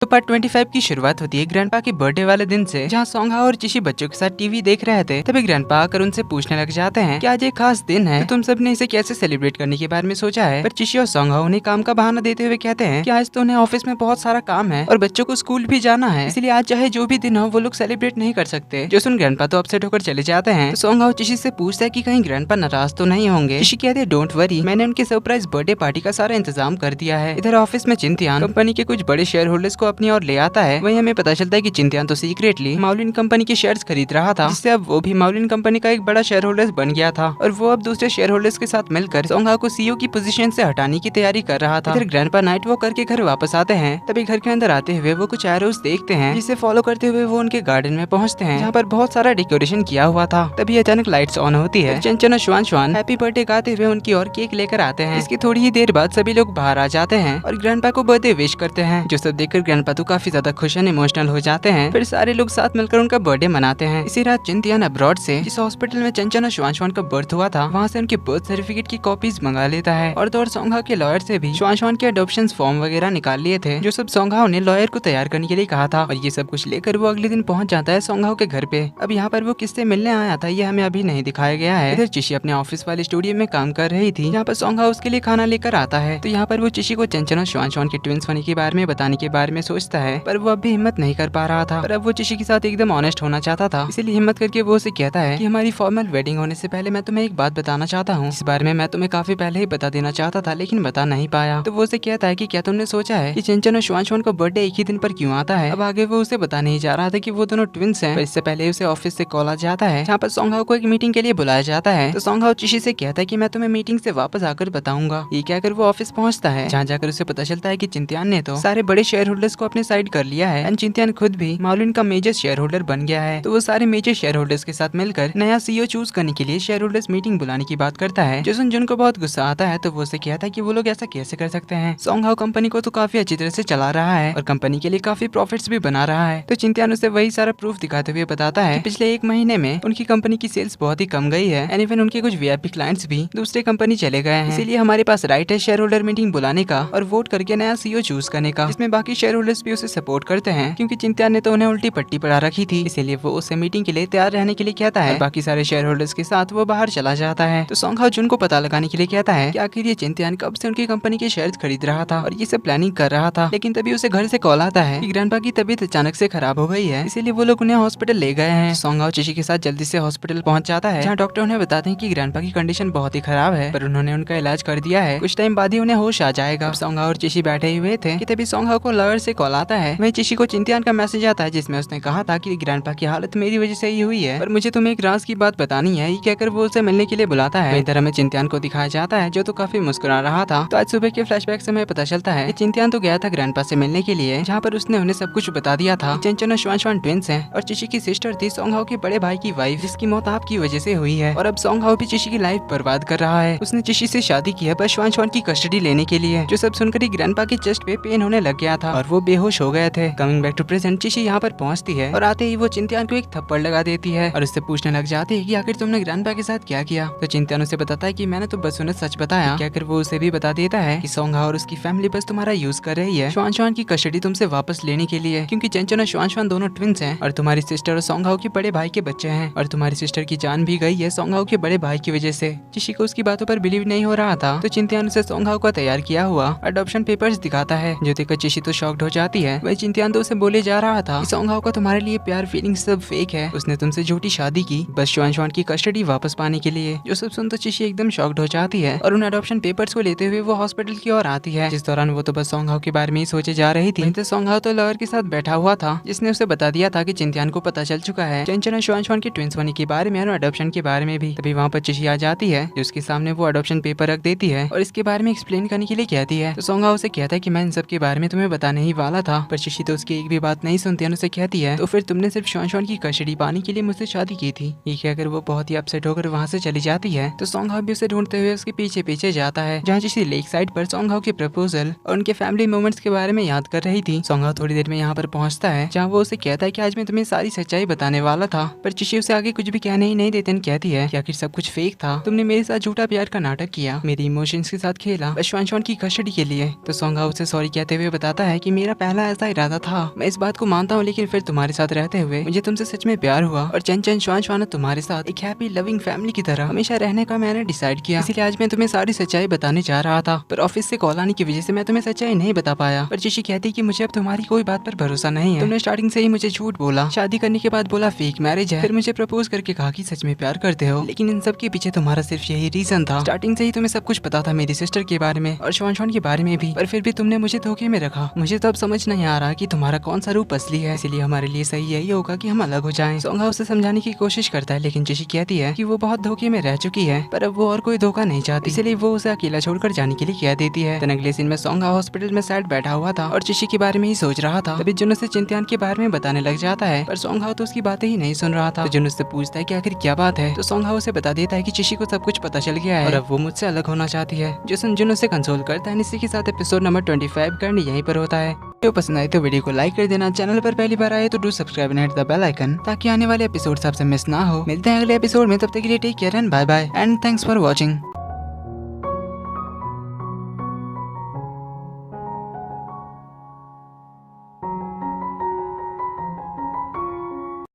तो पार्ट 25 की शुरुआत होती है ग्रैंडपा के बर्थडे वाले दिन से, जहाँ सोंगहा और चिशी बच्चों के साथ टीवी देख रहे थे। तभी ग्रैंडपा आकर उनसे पूछने लग जाते हैं कि आज एक खास दिन है, तो तुम सब ने इसे कैसे सेलिब्रेट करने के बारे में सोचा है। पर चिशी और सोंगहा उन्हें काम का बहाना देते हुए कहते हैं कि आज तो उन्हें ऑफिस में बहुत सारा काम है और बच्चों को स्कूल भी जाना है, इसलिए आज चाहे जो भी दिन हो वो लोग सेलिब्रेट नहीं कर सकते। जो सुन ग्रैंडपा तो अपसेट होकर चले जाते हैं। तो सोंगहा और चिशी से पूछता है कि कहीं ग्रैंडपा नाराज तो नहीं होंगे। चिशी कहते हैं डोंट वरी, मैंने उनके सरप्राइज बर्थडे पार्टी का सारा इंतजाम कर दिया है। इधर ऑफिस में चिंतियान कंपनी के कुछ बड़े शेयर होल्डर्स को अपनी ओर ले आता है। वहीं हमें पता चलता है कि चिंतियान तो सीक्रेटली माउलिन कंपनी के शेयर्स खरीद रहा था, जिससे अब वो भी माउलिन कंपनी का एक बड़ा शेयर होल्डर बन गया था और वो अब दूसरे शेयर होल्डर्स के साथ मिलकर सोंगहा को सीईओ की पोजीशन से हटाने की तैयारी कर रहा था। इधर ग्रैंडपा नाइट वॉक करके घर वापस आते हैं। तभी घर के अंदर आते हुए वो कुछ एरोस देखते हैं, जिसे फॉलो करते हुए वो उनके गार्डन में पहुंचते हैं, जहाँ पर बहुत सारा डेकोरेशन किया हुआ था। तभी अचानक लाइट्स ऑन होती है। चंचन और श्वान हैप्पी बर्थडे गाते हुए उनकी ओर केक लेकर आते हैं। इसकी थोड़ी ही देर बाद सभी लोग बाहर आ जाते हैं और ग्रैंडपा को बर्थडे विश करते हैं, जो सब देखकर ग्रैंडपा तो काफी ज्यादा खुश एंड इमोशनल हो जाते हैं। फिर सारे लोग साथ मिलकर उनका बर्थडे मनाते हैं। इसी रात चिंतियान अब्रॉड से जिस हॉस्पिटल में चंचन और श्वान का बर्थ हुआ था, वहाँ से उनके बर्थ सर्टिफिकेट की कॉपीज मंगा लेता है और तो सोंगहा के लॉयर से भी श्वान के अडॉप्शन फॉर्म वगैरह निकाल लिए थे, जो सब सोंगहा ने लॉयर को तैयार करने के लिए कहा था। और ये सब कुछ लेकर वो अगले दिन पहुंच जाता है सोंगहा के घर पे। अब यहाँ पर वो किससे मिलने आया था ये हमें अभी नहीं दिखाया गया है। इधर चिशी अपने ऑफिस वाले स्टूडियो में काम कर रही थी, यहाँ पर सोंगहा उसके लिए खाना लेकर आता है। तो यहाँ पर वो चिशी को चंचन और श्वान के ट्विंस होने के बारे में बताने के बारे में सोचता है, पर वो अब भी हिम्मत नहीं कर पा रहा था। पर अब वो चिशी के साथ एकदम ऑनेस्ट होना चाहता था, इसलिए हिम्मत करके वो उसे कहता है कि हमारी फॉर्मल वेडिंग होने से पहले मैं तुम्हें एक बात बताना चाहता हूँ। इस बारे में मैं तुम्हें काफी पहले ही बता देना चाहता था, लेकिन बता नहीं पाया। तो वो उसे कहता है कि क्या तुमने सोचा है कि चंचन और श्वान का बर्थडे एक ही दिन पर क्यों आता है। अब आगे वो उसे बता नहीं जा रहा था कि वो दोनों ट्विंस हैं। पर इससे पहले उसे ऑफिस से कॉल आ जाता है, जहाँ पर सोंगहा को एक मीटिंग के लिए बुलाया जाता है। तो सोंगहा चिशी से कहता है कि मैं तुम्हें मीटिंग से वापस आकर बताऊंगा। ये कहकर वो ऑफिस पहुंचता है, जहाँ जाकर उसे पता चलता है कि चिंतियान ने तो सारे बड़े शेयर होल्डर्स को अपने साइड कर लिया है एंड चिंतियान खुद भी माउलिन का मेजर शेयर होल्डर बन गया है। तो वो सारे मेजर शेयर होल्डर्स के साथ मिलकर नया सीईओ चूज करने के लिए शेयर होल्डर्स मीटिंग बुलाने की बात करता है। जो सुन जिनको बहुत गुस्सा आता है, तो वो उसे कहता है कि वो लोग ऐसा कैसे कर सकते हैं। सोंगहा कंपनी को तो काफी अच्छी तरह से चला रहा है और कंपनी के लिए काफी प्रॉफिट्स भी बना रहा है। तो चिंतियान उसे वही सारा प्रूफ दिखाते हुए बताता है कि पिछले एक महीने में उनकी कंपनी की सेल्स बहुत ही कम गई है एंड इवन उनके कुछ वीआईपी क्लाइंट्स भी दूसरे कंपनी चले गए हैं। इसीलिए हमारे पास राइट है शेयर होल्डर मीटिंग बुलाने का और वोट करके नया सीईओ चूज करने का, जिसमें बाकी शेयर होल्डर्स भी उसे सपोर्ट करते हैं, क्योंकि चिंतियान ने तो उन्हें उल्टी पट्टी पड़ा रखी थी। इसीलिए वो उसे मीटिंग के लिए तैयार रहने के लिए कहता है। बाकी सारे शेयर होल्डर्स के साथ वो बाहर चला जाता है। तो सोंगहा जुन को पता लगाने के लिए कहता है कि आखिर ये चिंतियान कब से उनकी कंपनी के शेयर्स खरीद रहा था और ये सब प्लानिंग कर रहा था। लेकिन तभी उसे घर से कॉल आता है कि ग्रैंडपा की तबीयत अचानक से खराब हो गई है, इसीलिए वो लोग उन्हें हॉस्पिटल ले गए हैं। सोंगहा और चिशी के साथ जल्दी से हॉस्पिटल पहुंच जाता है, जहाँ डॉक्टर उन्हें बताते हैं कि ग्रैंडपा की कंडीशन बहुत ही खराब है, पर उन्होंने उनका इलाज कर दिया है, कुछ टाइम बाद ही उन्हें होश आ जाएगा। सोंगहा और चिशी बैठे हुए थे कि तभी सोंगहा को लॉयर से कॉल आता है। वहीं चिशी को चिंतियान का मैसेज आता है, जिसमें उसने कहा था कि ग्रैंडपा की हालत मेरी वजह से ही हुई है, पर मुझे तुम्हें एक राज की बात बतानी है। ये कहकर वो उसे मिलने के लिए बुलाता है। इधर हमें चिंतियान को दिखाया जाता है, जो तो काफी मुस्कुरा रहा था। तो आज सुबह के फ्लैशबैक से हमें पता चलता है कि चिंतियान तो गया था ग्रैंडपा से मिलने के लिए, जहाँ पर उसने उन्हें सब कुछ बता दिया था। चंचन और श्वान ट्विंस हैं और चिशी की सिस्टर थी सोंगहा के बड़े भाई की वाइफ, जिसकी मौत आपकी वजह से हुई है। और अब सोंगहा भी चिशी की लाइफ बर्बाद कर रहा है। उसने चिशी से शादी की है बस श्वान की कस्टडी लेने के लिए। जो सब सुनकर ही ग्रैंडपा के चेस्ट पे पेन होने लग गया था और वो बेहोश हो गए थे। कमिंग बैक टू प्रेजेंट, चिशी यहाँ पर पहुँचती है और आते ही वो चिंतियान को एक थप्पड़ लगा देती है और उससे पूछने लग जाती है कि आखिर तुमने ग्रैंडपा के साथ क्या किया। तो चिंतियान उसे बताता है कि मैंने तो बस उन्हें सच बताया। कहकर वो उसे भी बता देता है कि सोंगहा और उसकी फैमिली बस तुम्हारा यूज कर रही है श्वान की कस्टडी तुमसे वापस लेने के लिए, क्योंकि चंचन और श्वान दोनों ट्विंस हैं और तुम्हारी सिस्टर और सोंगहा के बड़े भाई के बच्चे हैं और तुम्हारी सिस्टर की जान भी गई है सोंगहा के बड़े भाई की वजह से। चिशी को उसकी बातों पर बिलीव नहीं हो रहा था, तो चिंतियान उसे सोंगहा का तैयार किया हुआ अडॉप्शन पेपर्स दिखाता है, जो देखकर चिशी तो शॉक्ड हो जाती है। वही चिंतियान तो उसे बोले जा रहा था सोंगहा का तुम्हारे लिए प्यार फीलिंग सब फेक है, उसने तुमसे झूठी शादी की बस श्वान की कस्टडी वापस पाने के लिए। जो सब सुन तो चिशी एकदम शॉक्ड हो जाती है और उन अडॉप्शन पेपर्स को लेते हुए वो हॉस्पिटल की ओर आती है। जिस दौरान वो तो बस सोंगहा के बारे में ही सोचे जा रही थी, तो सोंगहा तो लॉयर के साथ बैठा हुआ था, जिसने उसे बता दिया था कि चिंतियान को पता चल चुका है चंचन और श्वान के ट्विंस होने के बारे में और अडॉप्शन के बारे में भी। तभी वहाँ पर चिशी आ जाती है, जो उसके सामने वो अडॉप्शन पेपर रख देती है और इसके बारे में एक्सप्लेन करने के लिए कहती है। तो सोंगहा उसे कहता है कि मैं इन सब के बारे में तुम्हें बताने ही वाला था, पर चिशी तो उसकी एक भी बात नहीं सुनती है। उसे कहती है तो फिर तुमने सिर्फ श्वान की कस्टडी पाने के लिए मुझसे शादी की थी। ये कहकर वो बहुत ही अपसेट होकर वहाँ से चली जाती है। तो सोंगहा भी उसे ढूंढते हुए उसके पीछे पीछे जाता है, जहाँ चिशी लेक साइड पर सोंगहा के प्रपोजल और उनके फैमिली मोमेंट्स के बारे में याद कर रही थी। सोंगहा थोड़ी देर में यहाँ पर पहुँचता है, जहाँ वो उसे कहता है कि आज मैं तुम्हें सारी सच्चाई बताने वाला था, पर चिशी उसे आगे कुछ भी कहने ही नहीं देते। कहती है कि आखिर सब कुछ फेक था, तुमने मेरे साथ झूठा प्यार का नाटक किया, मेरी इमोशंस के साथ खेला श्वान की कस्टडी के लिए। तो सोंगहा उसे सॉरी कहते हुए बताता है कि मेरा मेरा पहला ऐसा इरादा था, मैं इस बात को मानता हूँ, लेकिन फिर तुम्हारे साथ रहते हुए मुझे तुमसे सच में प्यार हुआ और चंद चंद श्वान श्वान तुम्हारे साथ एक हैप्पी लविंग फैमिली की तरह हमेशा रहने का मैंने डिसाइड किया। इसलिए आज मैं तुम्हें सारी सच्चाई बताने जा रहा था, पर ऑफिस से कॉल आने की वजह से मैं तुम्हें सच्चाई नहीं बता पाया। पर चिशी कहती कि मुझे अब तुम्हारी कोई बात पर भरोसा नहीं है। तुमने स्टार्टिंग से ही मुझे झूठ बोला, शादी करने के बाद बोला फेक मैरिज है, फिर मुझे प्रपोज करके कहा कि सच में प्यार करते हो, लेकिन इन सब के पीछे तुम्हारा सिर्फ यही रीजन था। स्टार्टिंग से ही तुम्हें सब कुछ पता था मेरी सिस्टर के बारे में और श्वान के बारे में भी, पर फिर भी तुमने मुझे धोखे में रखा। मुझे तो अब समझ नहीं आ रहा कि तुम्हारा कौन सा रूप असली है, इसलिए हमारे लिए सही यही होगा कि हम अलग हो जाएं। सोंगा उसे समझाने की कोशिश करता है, लेकिन चिशी कहती है कि वो बहुत धोखे में रह चुकी है, पर अब वो और कोई धोखा नहीं चाहती, इसलिए वो उसे अकेला छोड़कर जाने के लिए कह देती है। अगले सीन में सोंगा हॉस्पिटल में सैड बैठा हुआ था और चिशी के बारे में ही सोच रहा था। तभी जुन उसे चिंत्यान के बारे में बताने लग जाता है, पर सोंगा तो उसकी बातें ही नहीं सुन रहा था। तो जुन उससे पूछता है कि आखिर क्या बात है, तो सोंगा उसे बता देता है कि चिशी को सब कुछ पता चल गया है और अब वो मुझसे अलग होना चाहती है। जुन उसे कंसोल करता है। इसी के साथ एपिसोड नंबर 25 करने यहीं पर होता है। वीडियो पसंद आए तो वीडियो को लाइक कर देना, चैनल पर पहली बार आए तो do subscribe and hit the bell icon ताकि आने वाले एपिसोड आपसे मिस ना हो। मिलते हैं अगले एपिसोड में, तब तक के लिए take care and bye bye and thanks for watching.